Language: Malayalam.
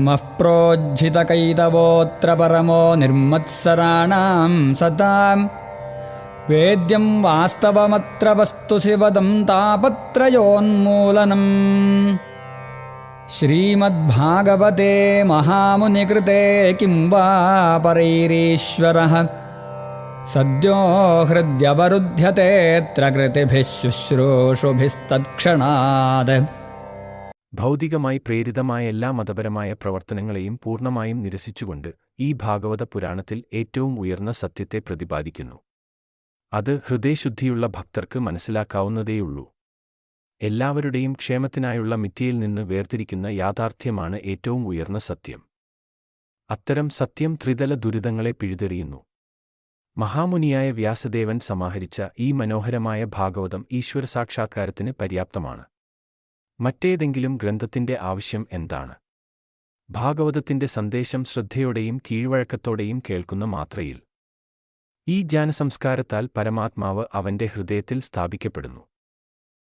ധർമ്മഃ പ്രോജ്झിതകൈതവോऽത്ര പരമോ നിർമത്സരാണാം സതാം വേദ്യം വാസ്തവമത്ര വസ്തു ശിവദം താപത്രയോന്മൂലനം. ശ്രീമദ്ഭാഗവതേ മഹാമുനികൃതേ കിം വാ പരൈരീശ്വരഃ സദ്യോ ഹൃദ്യവരുധ്യതേऽത്ര കൃതിഭിഃ ശുശ്രൂഷുഭിസ്തത്ക്ഷണാത്. ഭൗതികമായി പ്രേരിതമായ എല്ലാ മതപരമായ പ്രവർത്തനങ്ങളെയും പൂർണ്ണമായും നിരസിച്ചുകൊണ്ട് ഈ ഭാഗവത പുരാണത്തിൽ ഏറ്റവും ഉയർന്ന സത്യത്തെ പ്രതിപാദിക്കുന്നു. അത് ഹൃദയശുദ്ധിയുള്ള ഭക്തർക്ക് മനസ്സിലാക്കാവുന്നതേയുള്ളൂ. എല്ലാവരുടെയും ക്ഷേമത്തിനായുള്ള മിഥ്യയിൽ നിന്ന് വേർതിരിക്കുന്ന യാഥാർത്ഥ്യമാണ് ഏറ്റവും ഉയർന്ന സത്യം. അത്തരം സത്യം ത്രിതല ദുരിതങ്ങളെ പിഴുതെറിയുന്നു. മഹാമുനിയായ വ്യാസദേവൻ സമാഹരിച്ച ഈ മനോഹരമായ ഭാഗവതം ഈശ്വരസാക്ഷാത്കാരത്തിന് പര്യാപ്തമാണ്. മറ്റേതെങ്കിലും ഗ്രന്ഥത്തിന്റെ ആവശ്യം എന്താണ്? ഭാഗവതത്തിന്റെ സന്ദേശം ശ്രദ്ധയോടെയും കീഴ്വഴക്കത്തോടെയും കേൾക്കുന്ന മാത്രയിൽ ഈ ജ്ഞാനസംസ്കാരത്താൽ പരമാത്മാവ് അവന്റെ ഹൃദയത്തിൽ സ്ഥാപിക്കപ്പെടുന്നു.